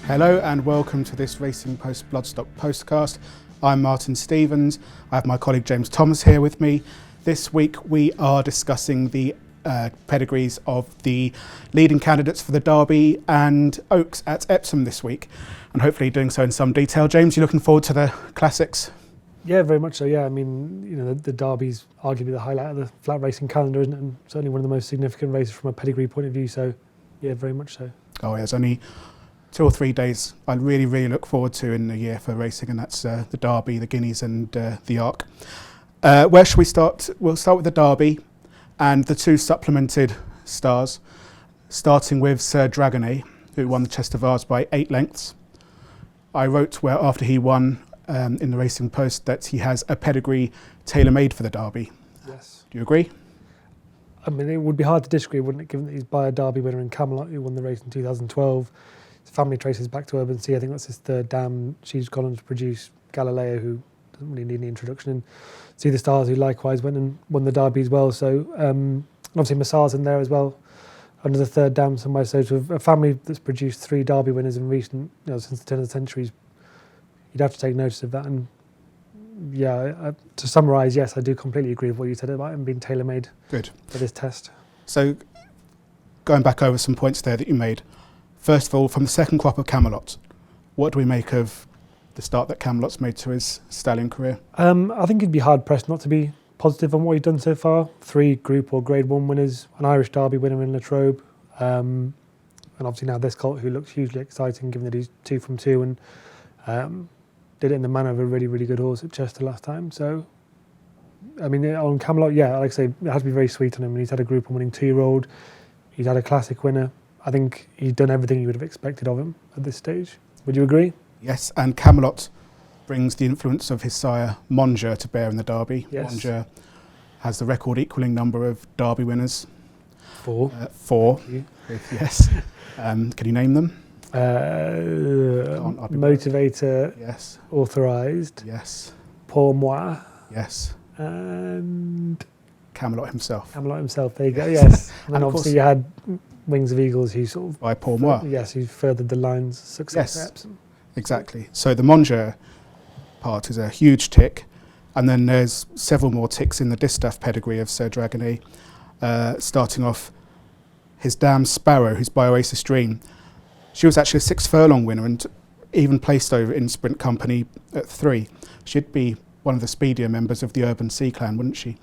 Hello and welcome to this Racing Post Bloodstock Postcast. I'm Martin Stevens. I have my colleague James Thomas here with me. This week we are discussing the pedigrees of the leading candidates for the Derby and Oaks at Epsom this week, and hopefully doing so in some detail. James, you looking forward to the classics? Yeah, very much so. Yeah, I mean, the Derby's arguably the highlight of the flat racing calendar, isn't it? And certainly one of the most significant races from a pedigree point of view. So, yeah, very much so. Oh, yeah, there's only 2 or 3 days I really look forward to in the year for racing, and that's the Derby, the Guineas, and the lArc. Where should we start? We'll start with the Derby and the 2 supplemented stars, starting with Sir Dragony, who won the Chester Vase by 8 lengths. I wrote where after he won in the Racing Post that he has a pedigree tailor-made for the Derby. Yes. Do you agree? I mean, it would be hard to disagree, wouldn't it, given that he's by a Derby winner in Camelot, who won the race in 2012. His family traces back to Urban Sea. I think that's his 3rd dam. She's gone on to produce Galileo, who doesn't really need any introduction, and See the Stars, who likewise went and won the Derby as well. So obviously Massar's in there as well, under the 3rd dam somewhere. So to a family that's produced 3 Derby winners in recent, since the turn of the century, you'd have to take notice of that. And yeah, to summarise, yes, I do completely agree with what you said about him being tailor-made Good. for this test. So going back over some points there that you made. First of all, from the second crop of Camelot, what do we make of the start that Camelot's made to his stallion career? I think he'd be hard-pressed not to be positive on what he's done so far. 3 Group or Grade 1 winners, an Irish Derby winner in Latrobe, and obviously now this colt, who looks hugely exciting given that he's 2 from 2 and did it in the manner of a really good horse at Chester last time. So, I mean, on Camelot, yeah, like I say, it has to be very sweet on him. He's had a Group 1 winning 2-year-old. He's had a classic winner. I think he's done everything you would have expected of him at this stage. Would you agree? Yes, and Camelot brings the influence of his sire Mangia to bear in the Derby. Yes. Mangia has the record equalling number of Derby winners. 4. 4. Yes. Can you name them? Motivator. Yes. Authorised. Yes. Pour Moi. Yes. And Camelot himself. Camelot himself, there you go, yes. And then And of obviously course, you had Wings of Eagles, who sort of... by Pour Moi. Yes, who furthered the line's success Yes. at Epsom. Exactly. So the Mangia part is a huge tick, and then there's several more ticks in the distaff pedigree of Sir Dragony, starting off his dam Sparrow, who's by Oasis Dream. She was actually a 6 furlong winner and even placed over in Sprint Company at 3. She'd be one of the speedier members of the Urban Sea clan, wouldn't she?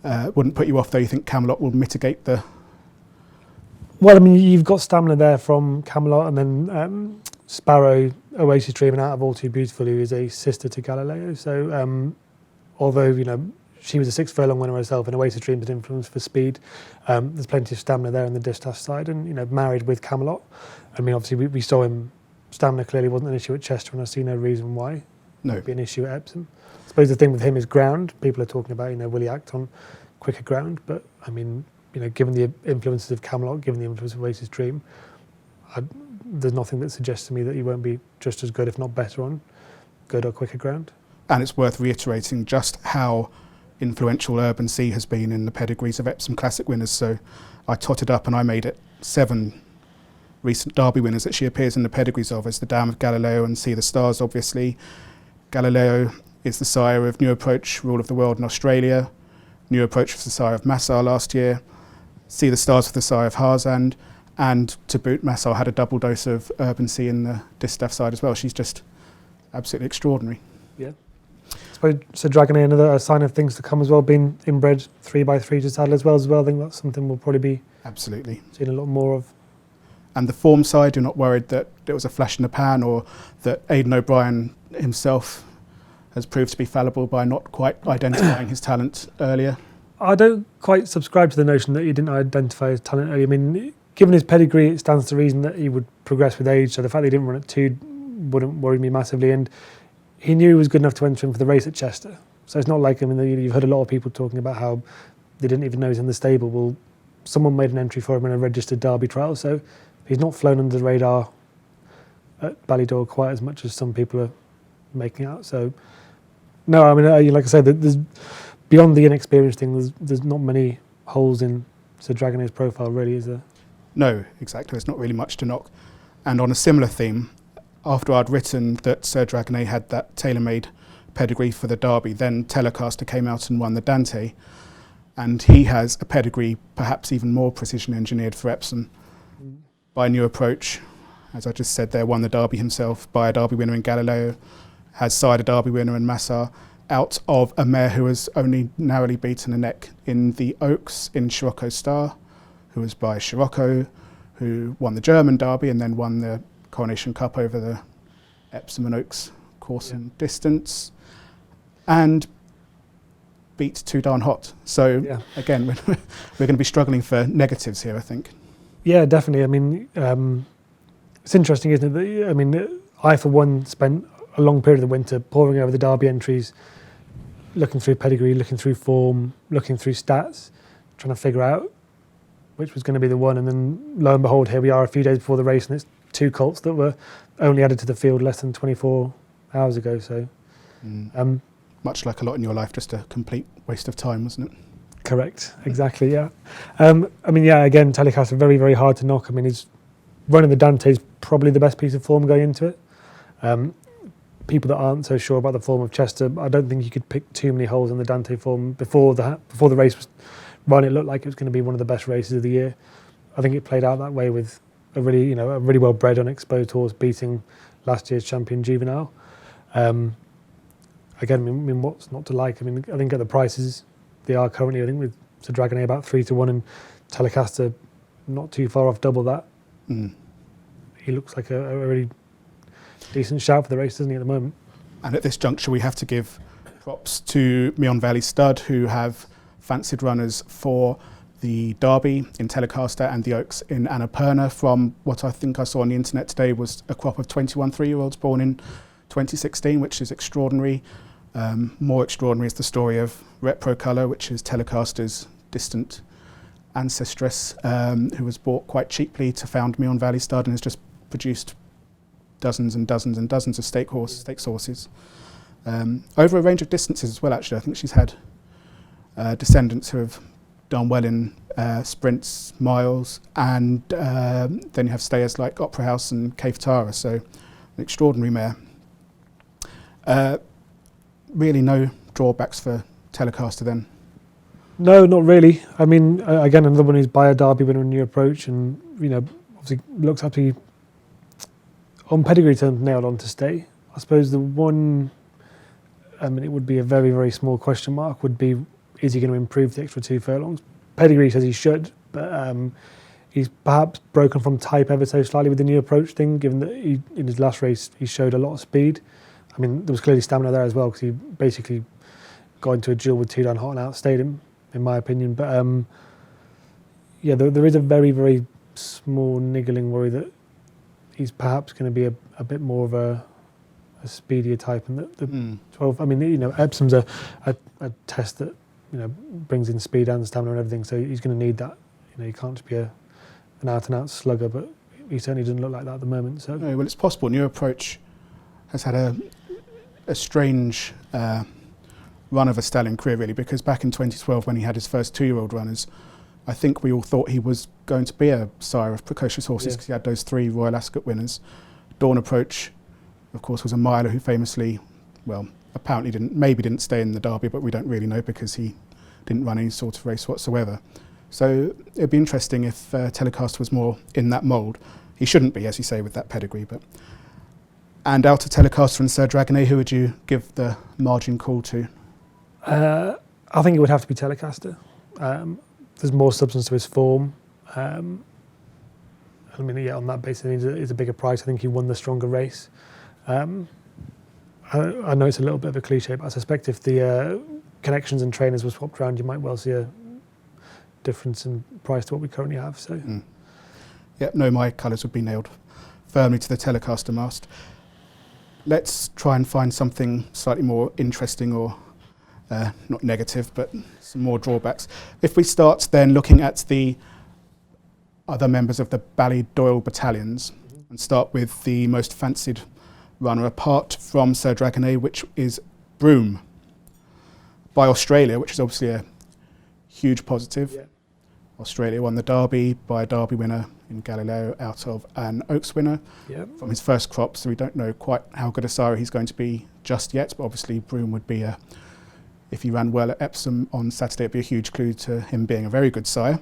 Wouldn't put you off, though. You think Camelot will mitigate the... Well, I mean, you've got stamina there from Camelot, and then Sparrow, Oasis Dream, and Out of All Too Beautiful, who is a sister to Galileo. So although, she was a 6 furlong winner herself, and Oasis Dream had influence for speed, there's plenty of stamina there on the distaff side, and, married with Camelot. I mean, obviously, we saw him, stamina clearly wasn't an issue at Chester, and I see no reason why it would be an issue at Epsom. I suppose the thing with him is ground. People are talking about, will he act on quicker ground? But, I mean, given the influences of Camelot, given the influence of Oasis Dream, there's nothing that suggests to me that he won't be just as good, if not better, on good or quicker ground. And it's worth reiterating just how influential Urban Sea has been in the pedigrees of Epsom Classic winners. So I totted up and I made it 7 recent Derby winners that she appears in the pedigrees of, as the dam of Galileo and See the Stars, obviously. Galileo is the sire of New Approach, Rule of the World in Australia. New Approach was the sire of Massar last year. See the Stars for the sire of Harzand. And to boot, Massar had a double dose of Urban Sea in the distaff side as well. She's just absolutely extraordinary. Yeah. So Dragony, another sign of things to come as well, being inbred 3x3 to saddle as well. I think that's something we'll probably be seeing a lot more of. And the form side, you're not worried that it was a flash in the pan, or that Aidan O'Brien himself has proved to be fallible by not quite identifying his talent earlier? I don't quite subscribe to the notion that he didn't identify his talent earlier. I mean, given his pedigree, it stands to reason that he would progress with age, so the fact that he didn't run at 2 wouldn't worry me massively, and he knew he was good enough to enter in for the race at Chester. So it's not like, you've heard a lot of people talking about how they didn't even know he's in the stable. Well, someone made an entry for him in a registered Derby trial, so he's not flown under the radar at Medaglia DOr quite as much as some people are making out. So, no, I mean, like I said, there's beyond the inexperienced thing, there's not many holes in Sir Dragony's profile, really, is there? No, exactly. There's not really much to knock. And on a similar theme, after I'd written that Sir Dragony had that tailor-made pedigree for the Derby, then Telecaster came out and won the Dante, and he has a pedigree perhaps even more precision engineered for Epsom by a new approach. As I just said there, won the Derby himself by a Derby winner in Galileo, has side a Derby winner in Massar, out of a mare who has only narrowly beaten a neck in the Oaks in Scirocco Star, who was by Scirocco, who won the German Derby and then won the Coronation Cup over the Epsom and Oaks course and distance, and beat Too Darn Hot. So again, we're going to be struggling for negatives here, I think. Yeah, definitely. I mean, it's interesting, isn't it? I mean, I, for one, spent a long period of the winter poring over the Derby entries, looking through pedigree, looking through form, looking through stats, trying to figure out which was going to be the one. And then, lo and behold, here we are a few days before the race, and it's two colts that were only added to the field less than 24 hours ago. So, much like a lot in your life, just a complete waste of time, wasn't it? Correct. Exactly. Yeah. I mean, yeah. Again, Telecaster very, very hard to knock. I mean, his running the Dante is probably the best piece of form going into it. People that aren't so sure about the form of Chester, I don't think you could pick too many holes in the Dante form before the race was run. It looked like it was going to be one of the best races of the year. I think it played out that way with a really well bred unexposed horse beating last year's champion Juvenile. Again, I mean, what's not to like? I mean, I think at the prices they are currently, I think with Sir Dragony about 3-1 and Telecaster not too far off double that. He looks like a really decent shout for the race, doesn't he, at the moment? And at this juncture, we have to give props to Meon Valley Stud, who have fancied runners for the Derby in Telecaster and the Oaks in Annapurna from what I think I saw on the internet today was a crop of 21 3-year-olds born in 2016, which is extraordinary. More extraordinary is the story of Repro Colour, which is Telecaster's distant ancestress, who was bought quite cheaply to found Meon Valley Stud and has just produced dozens and dozens and dozens of stakes horses over a range of distances as well. Actually, I think she's had descendants who have done well in sprints, miles, and then you have stayers like Opera House and Cave Tara. So, an extraordinary mare. Really, no drawbacks for Telecaster then. No, not really. I mean, again, another one who's by a Derby winner in new approach, and obviously looks up to, on pedigree terms, nailed on to stay. I suppose the one, it would be a very, very small question mark, would be, is he going to improve the extra 2 furlongs? Pedigree says he should, but he's perhaps broken from type ever so slightly with the new approach thing, given that in his last race he showed a lot of speed. I mean, there was clearly stamina there as well, because he basically got into a duel with Too Darn Hot and outstayed him, in my opinion. But there is a very, very small niggling worry that he's perhaps going to be a bit more of a speedier type, and the 12. I mean, Epsom's a test that brings in speed and stamina and everything, so he's going to need that. He can't just be an out and out slugger, but he certainly doesn't look like that at the moment. So no, well, it's possible. New approach has had a strange run of a stallion career, really, because back in 2012, when he had his first 2-year-old runners, I think we all thought he was going to be a sire of precocious horses because he had those 3 Royal Ascot winners. Dawn Approach, of course, was a miler who famously, apparently didn't stay in the Derby, but we don't really know because he didn't run any sort of race whatsoever. So it'd be interesting if Telecaster was more in that mould. He shouldn't be, as you say, with that pedigree. And out of Telecaster and Sir Dragony, who would you give the margin call to? I think it would have to be Telecaster. There's more substance to his form. On that basis, it's a bigger price. I think he won the stronger race. I know it's a little bit of a cliche, but I suspect if the connections and trainers were swapped around, you might well see a difference in price to what we currently have. So, my colours would be nailed firmly to the Telecaster mast. Let's try and find something slightly more interesting or not negative, but some more drawbacks. If we start then looking at the other members of the Ballydoyle battalions and start with the most fancied runner apart from Sir Dragony, which is Broom by Australia, which is obviously a huge positive. Australia won the Derby by a Derby winner in Galileo out of an Oaks winner from his first crop, so we don't know quite how good a sire he's going to be just yet, but obviously Broom would be if he ran well at Epsom on Saturday, it'd be a huge clue to him being a very good sire.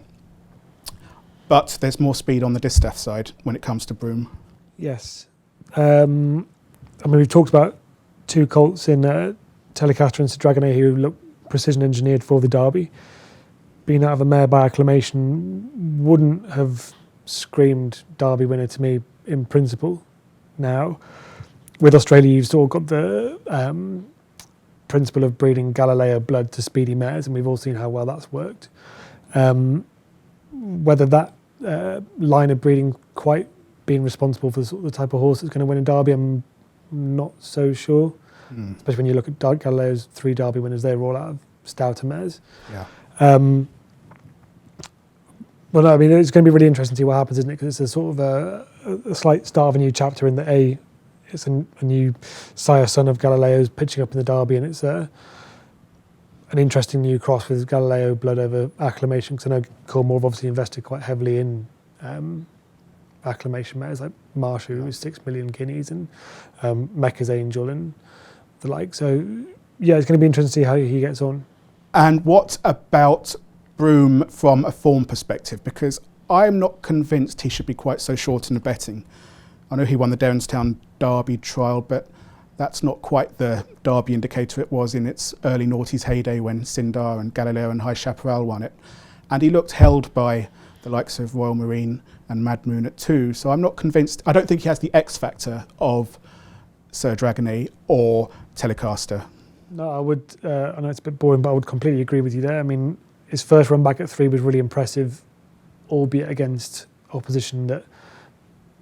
But there's more speed on the distaff side when it comes to Broom. Yes. I mean, we've talked about two colts in Telecaster and Dragony who look precision engineered for the Derby. Being out of a mare by acclamation wouldn't have screamed Derby winner to me in principle. Now, with Australia, you've still got the principle of breeding Galileo blood to speedy mares, and we've all seen how well that's worked. Whether that line of breeding quite being responsible for the type of horse that's going to win a Derby, I'm not so sure. Especially when you look at Galileo's 3 Derby winners, they're all out of stouter mares. Yeah. Well, I mean, it's going to be really interesting to see what happens, isn't it? Because it's a sort of a slight start of a new chapter in that it's a new sire son of Galileo's pitching up in the Derby, and it's an interesting new cross with Galileo blood over acclamation, because I know Cornwall have obviously invested quite heavily in acclamation mares like Marsha, who was 6 million guineas, and Mecca's Angel and the like. So, yeah, it's going to be interesting to see how he gets on. And what about Broom from a form perspective? Because I'm not convinced he should be quite so short in the betting. I know he won the Derrinstown Derby trial, but that's not quite the Derby indicator it was in its early noughties heyday when Sindar and Galileo and High Chaparral won it. And he looked held by the likes of Royal Marine and Mad Moon at 2. So I'm not convinced. I don't think he has the X factor of Sir Dragony or Telecaster. No, I would, I know it's a bit boring, but I would completely agree with you there. I mean, his first run back at 3 was really impressive, albeit against opposition that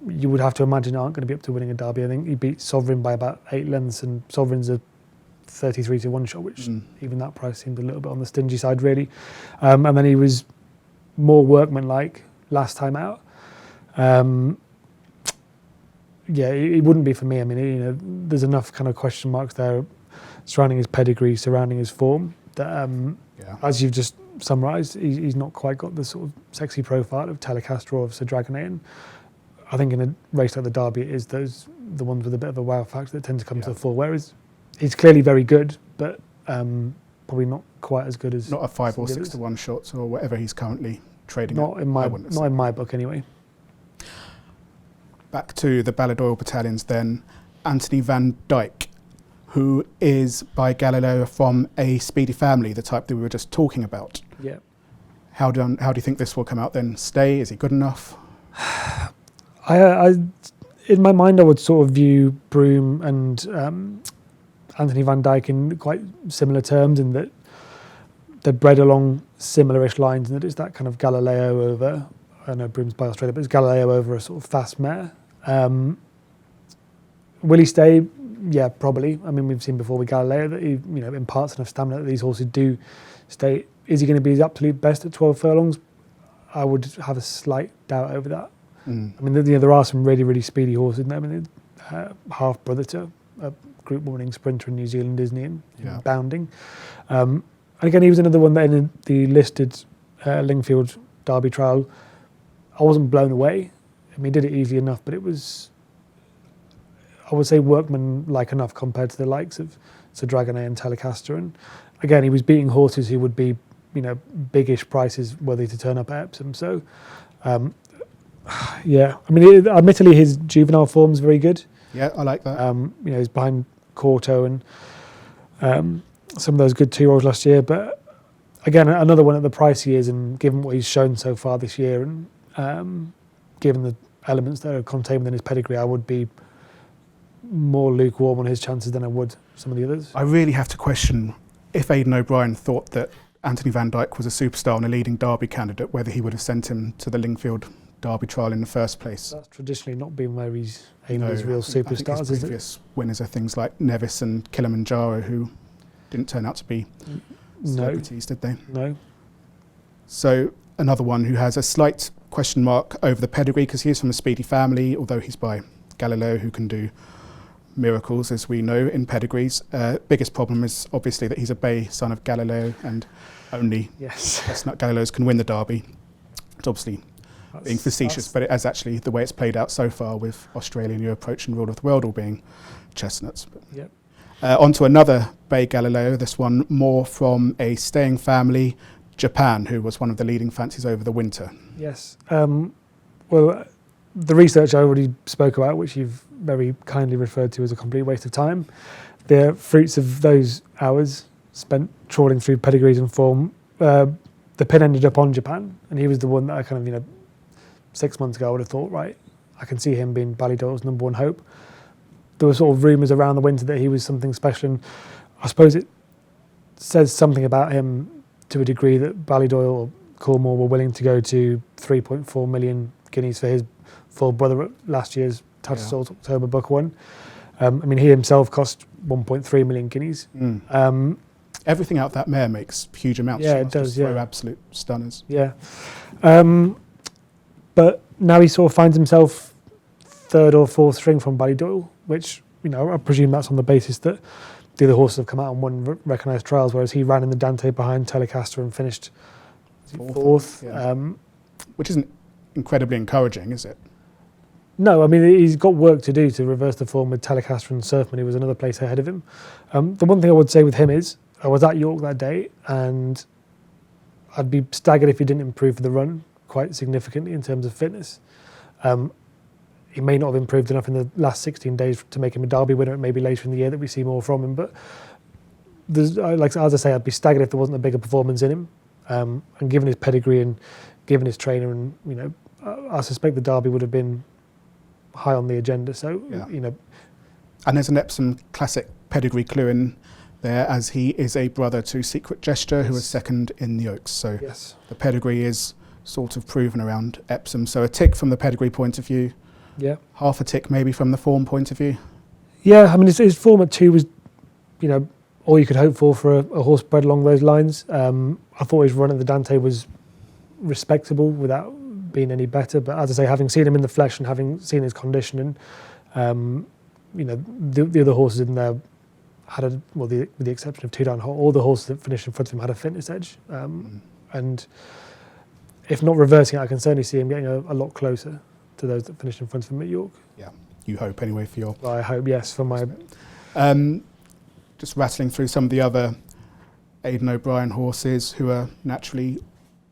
you would have to imagine aren't going to be up to winning a Derby. I think he beat Sovereign by about 8 lengths, and Sovereign's a 33 to 1 shot, which even that price seemed a little bit on the stingy side, really. And then he was more workmanlike last time out. Yeah, he wouldn't be for me. I mean, there's enough kind of question marks there surrounding his pedigree, surrounding his form, that as you've just summarised, he's not quite got the sort of sexy profile of Telecaster or of Sir Dragony. And I think in a race like the Derby, it is the ones with a bit of a wow factor that tend to come to the fore. Whereas he's clearly very good, but probably not quite as good as not a 5 or 6 to 1 shot or whatever he's currently trading. Not in my book anyway. Back to the Ballador battalions then. Anthony van Dyke, who is by Galileo from a speedy family, the type that we were just talking about. Yeah. How do you think this will come out then? Stay? Is he good enough? I in my mind, I would sort of view Broom and Anthony van Dyke in quite similar terms, in that they're bred along similar-ish lines, and that it's that kind of Galileo over, I know Broom's by Australia, but it's Galileo over a sort of fast mare. Will he stay? Yeah, probably. I mean, we've seen before with Galileo that he, imparts enough stamina that these horses do stay. Is he going to be his absolute best at 12 furlongs? I would have a slight doubt over that. I mean, there are some really, really speedy horses in there. I mean, half brother to a Group 1 winning sprinter in New Zealand, isn't he? In bounding. And again, he was another one that in the listed Lingfield Derby trial, I wasn't blown away. I mean, he did it easily enough, but it was, I would say, workman-like enough compared to the likes of Sir Dragony and Telecaster. And again, he was beating horses who would be, biggish prices were they to turn up at Epsom. So, yeah, I mean, admittedly, his juvenile form's very good. Yeah, I like that. He's behind Corto and some of those good 2-year-olds last year. But again, another one at the price he is, and given what he's shown so far this year, and given the elements that are contained within his pedigree, I would be more lukewarm on his chances than I would some of the others. I really have to question if Aidan O'Brien thought that Anthony van Dyke was a superstar and a leading Derby candidate, whether he would have sent him to the Lingfield Derby trial in the first place. That's traditionally not been where he's aimed as real superstars, I think his previous winners are things like Nevis and Kilimanjaro, who didn't turn out to be celebrities, did they? No. So another one who has a slight question mark over the pedigree, because he is from a speedy family, although he's by Galileo, who can do miracles, as we know, in pedigrees. Biggest problem is obviously that he's a bay son of Galileo, and only Galileos can win the Derby. It's obviously being facetious, but it is actually the way it's played out so far with Australia, New Approach and Rule of the World all being chestnuts. Yep. On to another Bay Galileo, this one more from a staying family, Japan, who was one of the leading fancies over the winter. Yes. Well, the research I already spoke about, which you've very kindly referred to as a complete waste of time, the fruits of those hours spent trawling through pedigrees and form, the pin ended up on Japan, and he was the one that I kind of, 6 months ago I would have thought, right, I can see him being Ballydoyle's number one hope. There were sort of rumours around the winter that he was something special, and I suppose it says something about him to a degree that Ballydoyle or Coolmore were willing to go to 3.4 million guineas for his full brother at last year's Tattersall's October Buck one. He himself cost 1.3 million guineas. Everything out that mare makes huge amounts. Yeah, it does. They're absolute stunners. Yeah. But now he sort of finds himself third or fourth string from Ballydoyle, which, I presume that's on the basis that the other horses have come out and won recognised trials, whereas he ran in the Dante behind Telecaster and finished fourth. Yeah. Which isn't incredibly encouraging, is it? No, he's got work to do to reverse the form with Telecaster and Surfman, who was another place ahead of him. The one thing I would say with him is, I was at York that day, and I'd be staggered if he didn't improve for the run quite significantly in terms of fitness. He may not have improved enough in the last 16 days to make him a Derby winner. It may be later in the year that we see more from him, but as I say, I'd be staggered if there wasn't a bigger performance in him. And given his pedigree and given his trainer, and I suspect the Derby would have been high on the agenda. So and there's an Epsom Classic pedigree Clearin there, as he is a brother to Secret Gesture, who was second in the Oaks. So the pedigree is sort of proven around Epsom. So a tick from the pedigree point of view. Yeah. Half a tick maybe from the form point of view. Yeah, his form at 2 was, all you could hope for a horse bred along those lines. I thought his run at the Dante was respectable without being any better. But as I say, having seen him in the flesh and having seen his conditioning, the other horses in there had with the exception of 2 Down Hot, all the horses that finished in front of him had a fitness edge. And if not reversing it, I can certainly see him getting a lot closer to those that finished in front of him at York. Yeah, you hope anyway for your... I hope, yes, for my... Just rattling through some of the other Aidan O'Brien horses who are naturally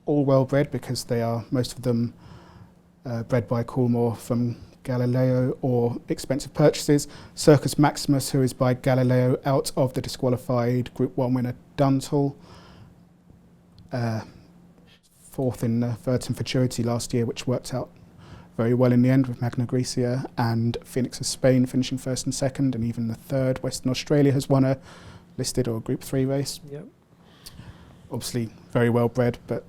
all well bred, because they are, most of them, bred by Coolmore from Galileo or expensive purchases. Circus Maximus, who is by Galileo out of the disqualified Group 1 winner Dunstall. Fourth in Vertum Futurity last year, which worked out very well in the end with Magna Gracia, and Phoenix of Spain finishing first and second, and even the third. Western Australia has won a listed or a Group 3 race. Yep. Obviously very well bred, but...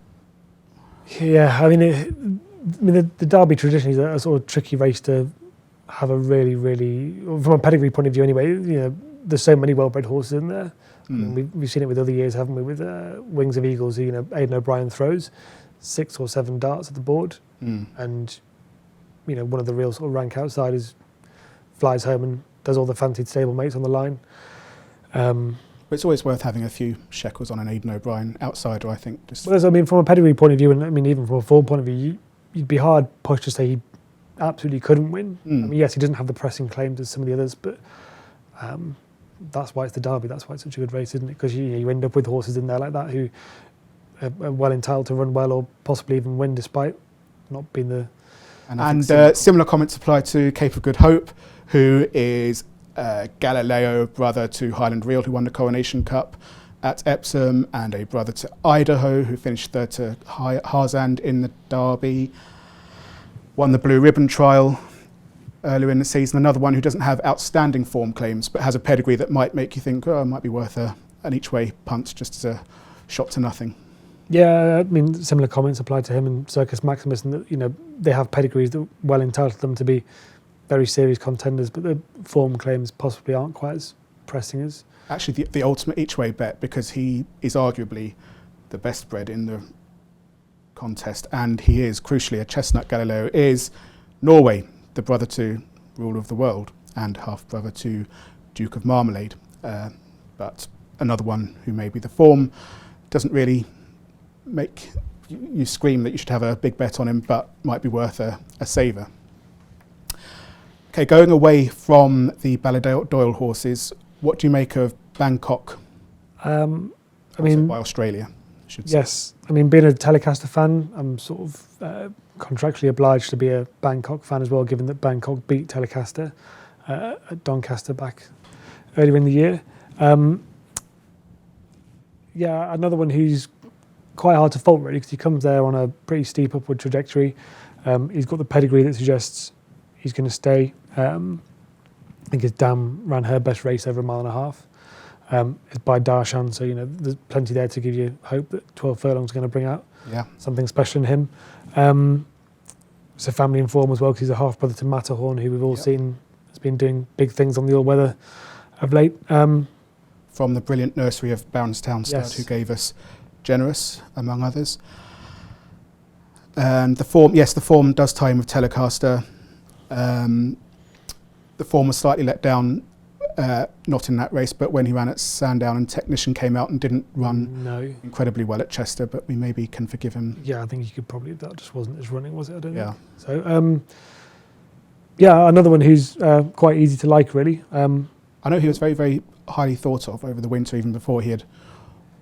Yeah, the Derby traditionally is a sort of tricky race to have a really, really, from a pedigree point of view anyway, there's so many well-bred horses in there. We've seen it with other years, haven't we, with Wings of Eagles, who, Aidan O'Brien throws 6 or 7 darts at the board, and one of the real sort of rank outsiders flies home and does all the fancied stablemates on the line. But it's always worth having a few shekels on an Aidan O'Brien outsider, I think. From a pedigree point of view, and even from a form point of view, you'd be hard pushed to say he absolutely couldn't win. Yes, he doesn't have the pressing claims as some of the others, but that's why it's the Derby. That's why it's such a good race, isn't it? Because you end up with horses in there like that who are well entitled to run well or possibly even win despite not being the... And similar comments apply to Cape of Good Hope, who is Galileo, brother to Highland Reel, who won the Coronation Cup at Epsom, and a brother to Idaho, who finished third to Harzand in the Derby, won the Blue Ribbon Trial earlier in the season. Another one who doesn't have outstanding form claims, but has a pedigree that might make you think, it might be worth an each-way punt, just as a shot to nothing. Yeah, similar comments apply to him and Circus Maximus, and that they have pedigrees that well entitled them to be very serious contenders, but the form claims possibly aren't quite as pressing as... Actually, the ultimate each-way bet, because he is arguably the best bred in the contest, and he is, crucially, a chestnut Galileo, is Norway, the brother to Rule of the World, and half-brother to Duke of Marmalade. But another one who maybe the form doesn't really make you scream that you should have a big bet on him, but might be worth a saver. Okay, going away from the Ballydoyle horses, what do you make of Bangkok? I mean, by Australia, I should say. Yes, I mean, being a Telecaster fan, I'm sort of contractually obliged to be a Bangkok fan as well, given that Bangkok beat Telecaster at Doncaster back earlier in the year. Yeah, another one who's quite hard to fault really, because he comes there on a pretty steep upward trajectory. He's got the pedigree that suggests he's going to stay. I think his dam ran her best race over 1.5 miles. It's by Darshan, so there's plenty there to give you hope that 12 furlongs are going to bring out something special in him. It's a family in form as well, because he's a half brother to Matterhorn, who we've all seen has been doing big things on the all-weather of late. From the brilliant nursery of Baronstown Stud, who gave us Generous, among others. And the form does tie in with Telecaster. The form was slightly let down, not in that race, but when he ran at Sandown, and Technician came out and didn't run incredibly well at Chester, but we maybe can forgive him. Yeah, I think you could probably, that just wasn't his running, was it? I don't think. So, another one who's quite easy to like, really. I know he was very, very highly thought of over the winter, even before he had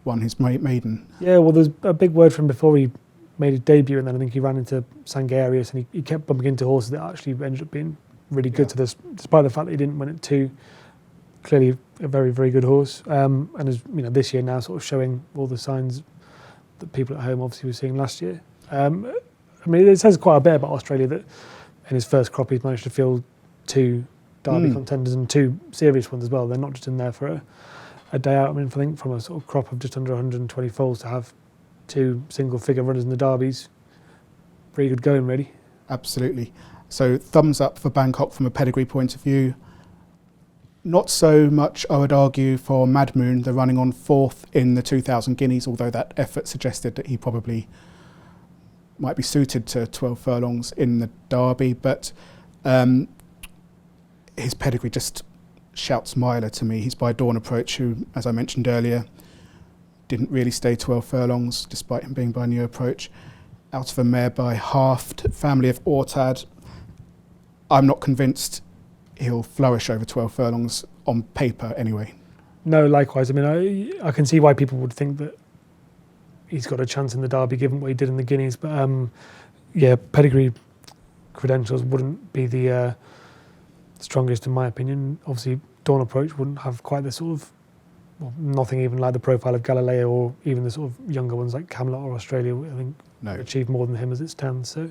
won his maiden. Yeah, well, there's a big word from him before he made his debut, and then I think he ran into Sangarius, and he kept bumping into horses that actually ended up being really good to this, despite the fact that he didn't win it too. Clearly a very, very good horse, and is this year now sort of showing all the signs that people at home obviously were seeing last year. I mean, it says quite a bit about Australia that in his first crop he's managed to field 2 Derby contenders and 2 serious ones as well. They're not just in there for a day out. I mean, I think from a sort of crop of just under 120 foals to have 2 single-figure runners in the Derbies, pretty good going, really. Absolutely. So thumbs up for Bangkok from a pedigree point of view. Not so much, I would argue, for Mad Moon. They're running on 4th in the 2,000 guineas, although that effort suggested that he probably might be suited to 12 furlongs in the Derby. But his pedigree just shouts miler to me. He's by Dawn Approach, who, as I mentioned earlier, didn't really stay 12 furlongs, despite him being by New Approach. Out of a mare by Haft, family of Ortad. I'm not convinced he'll flourish over 12 furlongs on paper anyway. No, likewise. I mean, I can see why people would think that he's got a chance in the Derby given what he did in the Guineas, but pedigree credentials wouldn't be the strongest in my opinion. Obviously, Dawn Approach wouldn't have quite the sort of, nothing even like the profile of Galileo, or even the sort of younger ones like Camelot or Australia, I think, achieve more than him as it stands. So,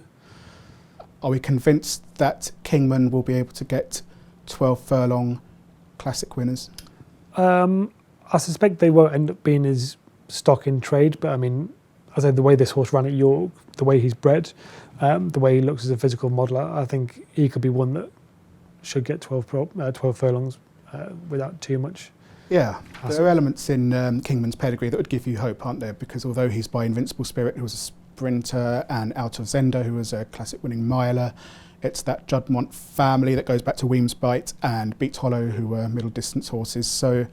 are we convinced that Kingman will be able to get 12 furlong classic winners? I suspect they won't end up being his stock in trade, but I mean, I say the way this horse ran at York, the way he's bred, the way he looks as a physical model, I think he could be one that should get 12 furlongs without too much. Yeah, there are elements in Kingman's pedigree that would give you hope, aren't there? Because although he's by Invincible Spirit, who was a sprinter, and out of Zenda, who was a classic winning miler, it's that Juddmonte family that goes back to Weems Bite and Beat Hollow, who were middle distance horses. So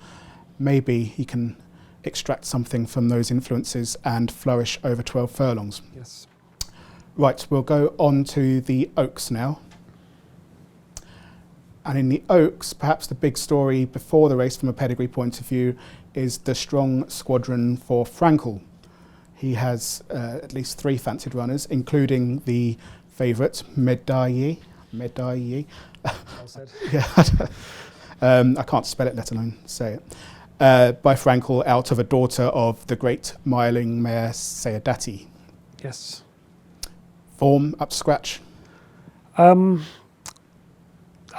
maybe he can extract something from those influences and flourish over 12 furlongs. Yes. Right, we'll go on to the Oaks now. And in the Oaks, perhaps the big story before the race from a pedigree point of view is the strong squadron for Frankel. He has at least 3 fancied runners, including the favourite, Medaglia. Well said. I can't spell it, let alone say it. By Frankel, out of a daughter of the great miling mare Sayadati. Yes. Form up to scratch?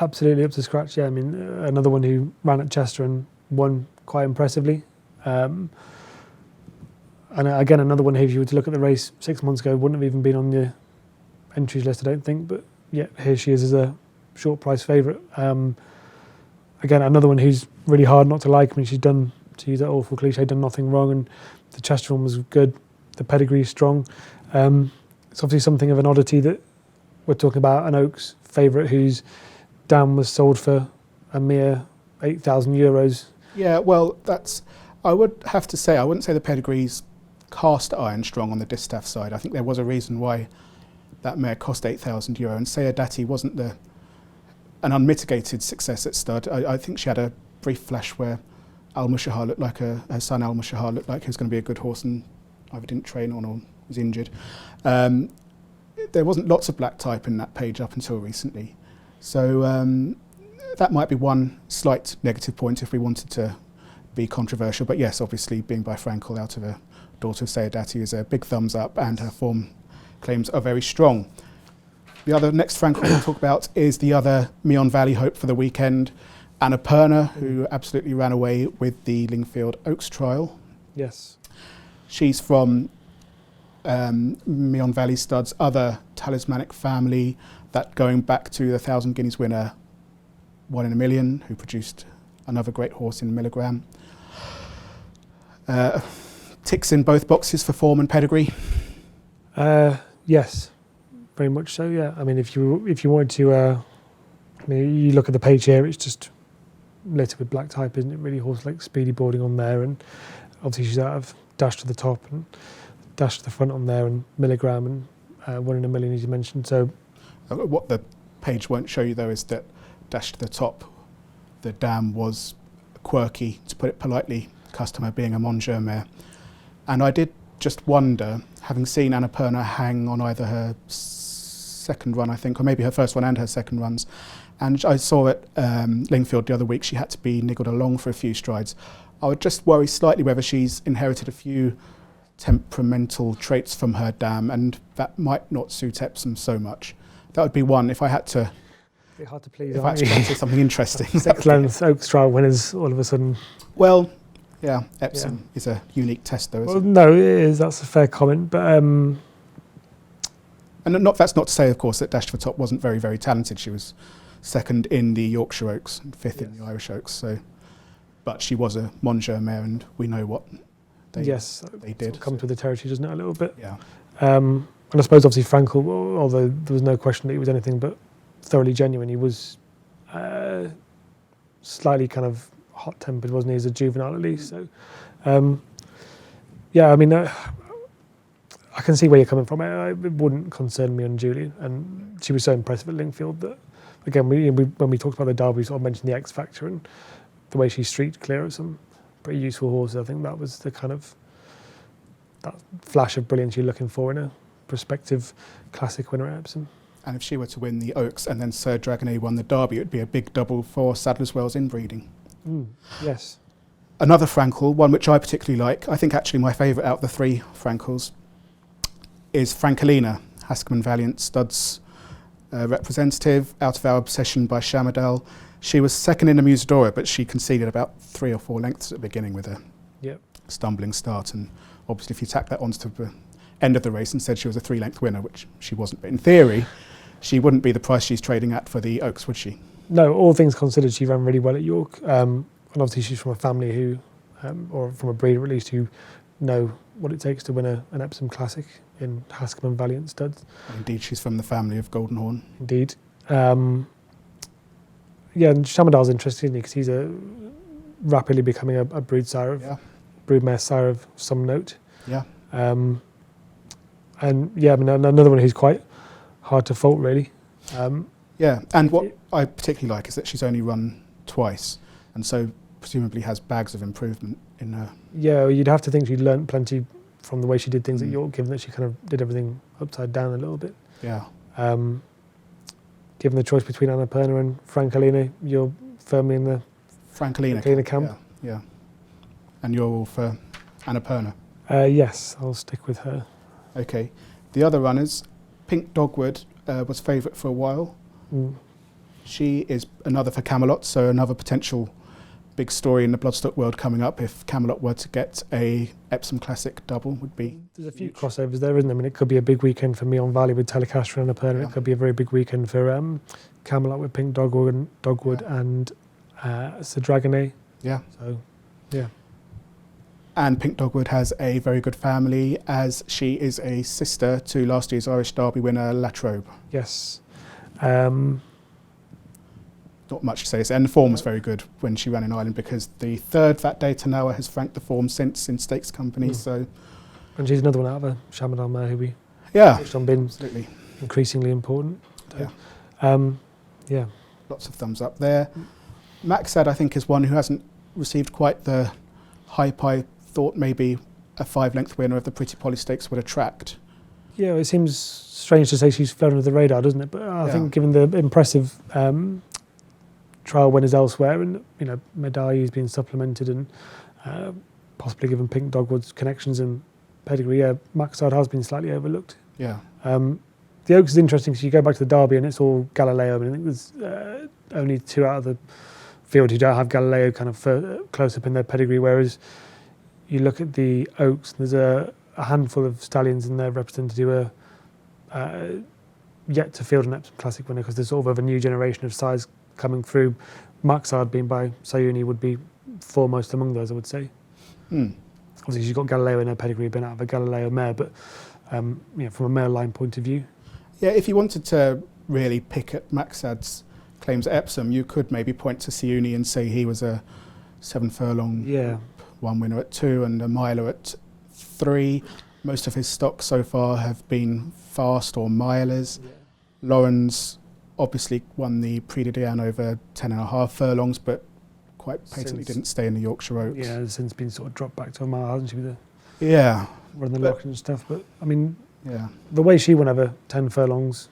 Absolutely up to scratch, yeah. I mean, another one who ran at Chester and won quite impressively. And again, another one who, if you were to look at the race 6 months ago, wouldn't have even been on the entries list, I don't think. But yeah, here she is as a short price favourite. Again, another one who's really hard not to like. I mean, she's done, to use that awful cliche, done nothing wrong, and the Chester one was good. The pedigree is strong. It's obviously something of an oddity that we're talking about an Oaks favourite whose dam was sold for a mere €8,000. Yeah, well, I would have to say, I wouldn't say the pedigree's cast iron strong on the distaff side. I think there was a reason why that mare cost €8,000, and Sayadati wasn't an unmitigated success at stud. I think she had a brief flash where Al-Mushahar looked like her son Al-Mushahar looked like he was going to be a good horse and either didn't train on or was injured. There wasn't lots of black type in that page up until recently. So that might be one slight negative point if we wanted to be controversial. But yes, obviously being by Frankel out of a daughter of Sayadati is a big thumbs up, and her form claims are very strong. The other next Frankel we'll talk about is the other Meon Valley hope for the weekend, Annapurna, who absolutely ran away with the Lingfield Oaks trial. Yes. She's from Meon Valley Stud's other talismanic family, that going back to the 1,000 Guineas winner, 1 in a Million, who produced another great horse in Milligram. Ticks in both boxes for form and pedigree. Yes, very much so. Yeah, I mean, if you wanted to, I mean, you look at the page here, it's just littered with black type, isn't it? Really, horse like Speedy Boarding on there, and obviously she's out of Dash to the Top and Dash to the Front on there, and Milligram and 1 in a Million, as you mentioned. So, what the page won't show you though is that Dash to the Top, the dam was quirky, to put it politely, customer being a Mangia mare. And I did just wonder, having seen Annapurna hang on either her second run, I think, or maybe her first one and her second runs, and I saw at Lingfield the other week she had to be niggled along for a few strides. I would just worry slightly whether she's inherited a few temperamental traits from her dam, and that might not suit Epsom so much. That would be one, if I had to... It's hard to please, if I had to say something interesting. 6 length Oaks trial winners all of a sudden. Well, yeah, Epsom is a unique test though, isn't it? No, it is. That's a fair comment. But and that's not to say, of course, that Dash to the Top wasn't very, very talented. She was second in the Yorkshire Oaks and fifth in the Irish Oaks. So, but she was a Mangia mare, and we know what they did. Comes with the territory, doesn't it, a little bit? Yeah. And I suppose obviously Frankel, although there was no question that he was anything but thoroughly genuine, he was slightly kind of hot-tempered, wasn't he, as a juvenile at least? So, yeah, I mean, I can see where you're coming from. It wouldn't concern me unduly, and she was so impressive at Lingfield that, again, when we talked about the Derby, we sort of mentioned the X Factor and the way she streaked clear of some pretty useful horses. I think that was the kind of that flash of brilliance you're looking for in a prospective classic winner at Epsom. And if she were to win the Oaks and then Sir Dragony won the Derby, it would be a big double for Sadler's Wells inbreeding. Yes. Another Frankel, one which I particularly like, I think actually my favourite out of the 3 Frankels, is Francolina, Haskeman Valiant Stud's representative, out of our obsession by Shamadal. She was second in the Musadora, but she conceded about 3 or 4 lengths at the beginning with a stumbling start. And obviously if you tack that onto the end of the race and said she was a 3-length winner, which she wasn't, but in theory, she wouldn't be the price she's trading at for the Oaks, would she? No, all things considered, she ran really well at York. And obviously she's from a family who, or from a breeder at least, who know what it takes to win an Epsom Classic in Haskeman Valiant Studs. Indeed, she's from the family of Goldenhorn. Indeed. Yeah, and Shamadal's interesting because he's rapidly becoming a brood mare sire of some note. Yeah. And yeah, I mean, another one who's quite hard to fault, really. Yeah, and what I particularly like is that she's only run twice, and so presumably has bags of improvement in her. Yeah, you'd have to think she'd learnt plenty from the way she did things at York, given that she kind of did everything upside down a little bit. Yeah. Given the choice between Annapurna and Francolina, you're firmly in the Francolina camp. Yeah. And you're all for Annapurna? Yes, I'll stick with her. Okay. The other runners, Pink Dogwood was favourite for a while. She is another for Camelot, so another potential big story in the Bloodstock world coming up if Camelot were to get a Epsom Classic double would be. There's a few crossovers there, isn't there? I mean, it could be a big weekend for Meon Valley with Telecaster and Annapurna. Yeah. It could be a very big weekend for Camelot with Pink Dogwood and Sir Dragony. Yeah. So, yeah. And Pink Dogwood has a very good family, as she is a sister to last year's Irish Derby winner Latrobe. Yes. Not much to say, and the form was very good when she ran in Ireland, because the third that day Tanawa has franked the form since in stakes company, so And she's another one out of a Chamadon mare who we Yeah, touched on being absolutely. increasingly important. Yeah. Yeah. Lots of thumbs up there. Maxad, I think, is one who hasn't received quite the hype I thought maybe a 5-length winner of the Pretty Polly Stakes would attract. Yeah, it seems strange to say she's flown under the radar, doesn't it? But I think given the impressive trial winners elsewhere, and Medaglia has been supplemented and possibly given Pink Dogwood's connections and pedigree, Maxad has been slightly overlooked. Yeah. The Oaks is interesting because you go back to the Derby and it's all Galileo. I mean, I think there's only 2 out of the field who don't have Galileo kind of close up in their pedigree, whereas you look at the Oaks, there's a handful of stallions in there represented who are yet to field an Epsom Classic winner because there's sort of a new generation of size coming through. Maxard being by Sayuni would be foremost among those, I would say. Obviously, she's got Galileo in her pedigree, been out of a Galileo mare, but from a male line point of view. Yeah, if you wanted to really pick at Maxad's claims at Epsom, you could maybe point to Sayuni and say he was a 7 furlong, 1 winner at 2 and a miler at 3. Most of his stocks so far have been fast or milers. Yeah. Lauren's obviously won the Prix de Diane over 10.5 furlongs, but quite patently didn't stay in the Yorkshire Oaks. Yeah, has since been sort of dropped back to a mile, hasn't she, with the running the lock and stuff. But I mean, the way she won over 10 furlongs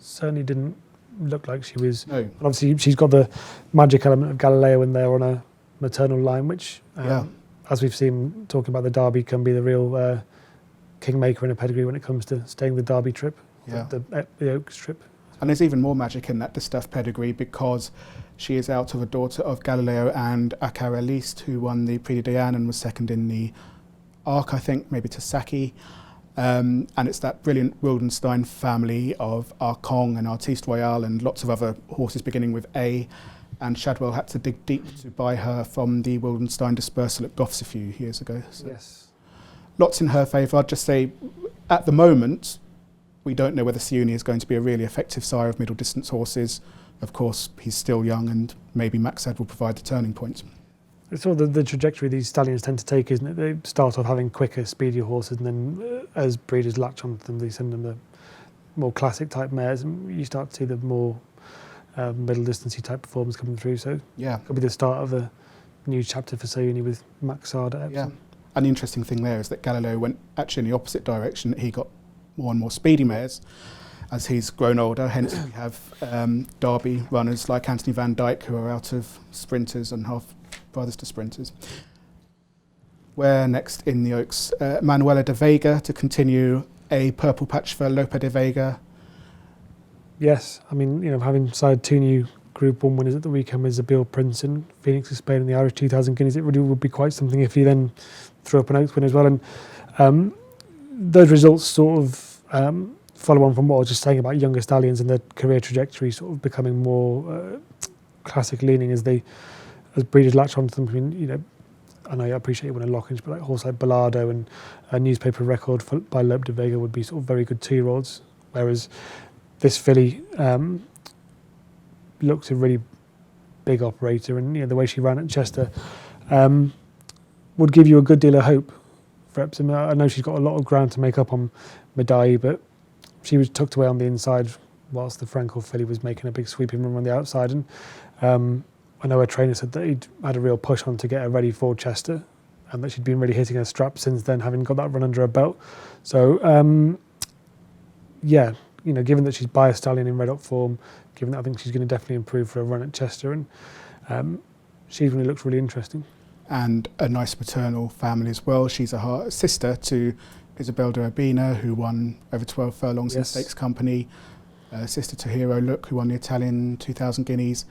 certainly didn't look like she was. No. And obviously, she's got the magic element of Galileo in there on a maternal line, which, as we've seen talking about the Derby, can be the real kingmaker in a pedigree when it comes to staying the Derby trip, the Oaks trip. And there's even more magic in that Distaff pedigree because she is out of a daughter of Galileo and Akara List, who won the Prix de Diane and was second in the lArc, I think, maybe to Saki. And it's that brilliant Wildenstein family of Arcong and Artiste Royale and lots of other horses beginning with A. And Shadwell had to dig deep to buy her from the Wildenstein dispersal at Goffs a few years ago. So lots in her favour. I'd just say, at the moment, we don't know whether Sayuni is going to be a really effective sire of middle distance horses. Of course, he's still young and maybe Maxad will provide the turning point. It's sort of the trajectory these stallions tend to take, isn't it? They start off having quicker, speedier horses, and then as breeders latch onto them, they send them the more classic type mares, and you start to see the more middle distancey type performance coming through. So it could be the start of a new chapter for Sayuni with Maxad at Epsom. Yeah. And the interesting thing there is that Galileo went actually in the opposite direction. He got more and more speedy mares as he's grown older. Hence we have Derby runners like Anthony van Dyke who are out of sprinters and half brothers to sprinters. Where next in the Oaks? Manuela de Vega to continue a purple patch for Lope de Vega. Yes, I mean, having signed 2 new Group 1 winners at the weekend with Zabeel Prince and Phoenix of Spain and the Irish 2000 Guineas, it really would be quite something if he then threw up an Oaks win as well. And those results sort of follow on from what I was just saying about younger stallions and their career trajectory sort of becoming more classic leaning as breeders latch onto them. I mean, I know I appreciate you want a lockage, but like a horse like Bellardo and a newspaper record by Lope de Vega would be sort of very good 2-year-olds, whereas this filly looks a really big operator, and the way she ran at Chester would give you a good deal of hope for Epsom. I know she's got a lot of ground to make up on Medaglia, but she was tucked away on the inside whilst the Franco filly was making a big sweeping run on the outside. And I know her trainer said that he'd had a real push on to get her ready for Chester and that she'd been really hitting her strap since then, having got that run under her belt. So, given that she's by a stallion in red up form, given that I think she's going to definitely improve for a run at Chester, and she's going to look really interesting. And a nice maternal family as well. She's a sister to Isabel de Urbina, who won over 12 furlongs in Stakes Company, sister to Hero Look, who won the Italian 2000 Guineas.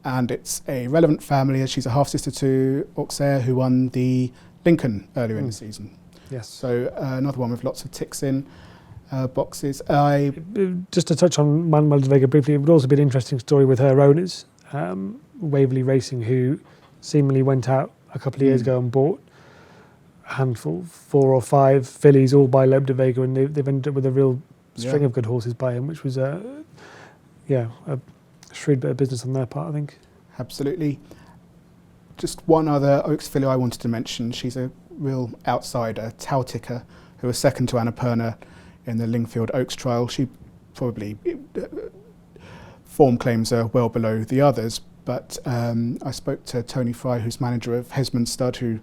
And it's a relevant family as she's a half-sister to Auxerre, who won the Lincoln earlier in the season. Yes. So another one with lots of ticks in boxes. Just to touch on Manuela de Vega briefly, it would also be an interesting story with her owners, Waverley Racing, who seemingly went out a couple of years ago and bought a handful, 4 or 5 fillies, all by Lope de Vega, and they've ended up with a real string of good horses by him, which was a shrewd bit of business on their part, I think. Absolutely. Just one other Oaks filly I wanted to mention. She's a real outsider, Tautica, who was second to Annapurna in the Lingfield Oaks trial. She probably, form claims are well below the others, but I spoke to Tony Fry, who's manager of Hesmond Stud, who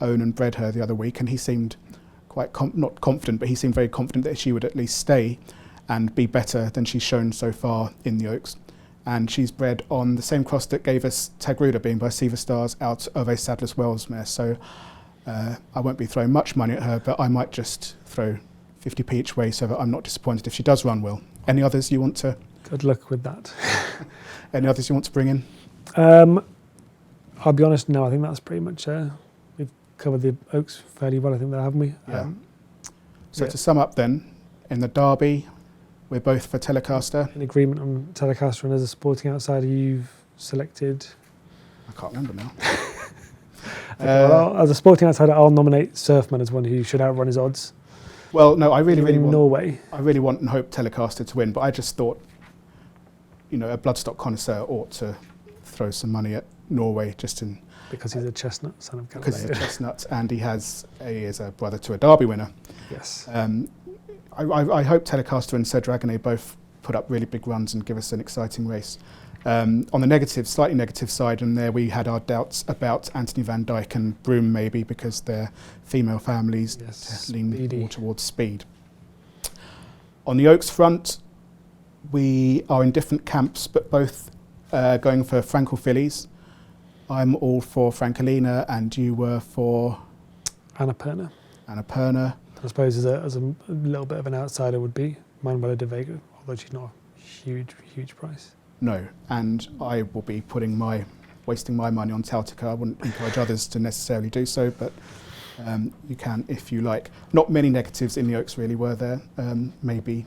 own and bred her the other week, and he seemed quite, not confident, but he seemed very confident that she would at least stay and be better than she's shown so far in the Oaks. And she's bred on the same cross that gave us Tagruda, being by Siva Stars, out of a Sadler's Wells mare. So I won't be throwing much money at her, but I might just throw 50p each way so that I'm not disappointed if she does run well. Any others you want to? Good luck with that. Any others you want to bring in? I'll be honest, no, I think that's pretty much, we've covered the Oaks fairly well, I think, there, haven't we? Yeah. So to sum up then, in the Derby, we're both for Telecaster. In agreement on Telecaster, and as a sporting outsider, you've selected... I can't remember now. Okay, well, as a sporting outsider, I'll nominate Surfman as one who should outrun his odds. Well, no, I really want Norway. I really want and hope Telecaster to win, but I just thought, a Bloodstock connoisseur ought to throw some money at Norway just in... Because he's a chestnut, son of Galileo. Because he's a chestnut, and he is a brother to a Derby winner. Yes. I hope Telecaster and Dragony both put up really big runs and give us an exciting race. On the slightly negative side, and there we had our doubts about Anthony van Dyken and Broom, maybe because they're female families, lean more towards speed. On the Oaks front, we are in different camps, but both going for Frankel fillies. I'm all for Francolina, and you were for Annapurna. I suppose as a little bit of an outsider would be Manuela de Vega, although she's not a huge price. No, and I will be wasting my money on Tautica. I wouldn't encourage others to necessarily do so, but you can if you like. Not many negatives in the Oaks really were there. Maybe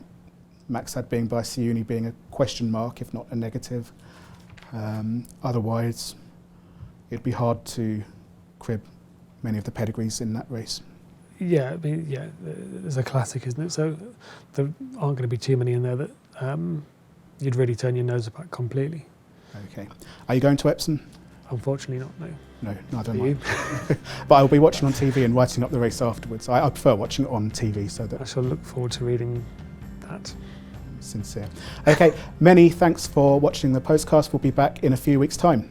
Maxad being by Siuni being a question mark, if not a negative. Otherwise, it'd be hard to crib many of the pedigrees in that race. Yeah, I mean, it's a classic, isn't it? So there aren't going to be too many in there that you'd really turn your nose up at completely. Okay. Are you going to Epsom? Unfortunately not, no. No, neither am I. But I'll be watching on TV and writing up the race afterwards. I prefer watching it on TV so that... I shall look forward to reading that. Sincere. Okay, many thanks for watching the Postcast. We'll be back in a few weeks' time.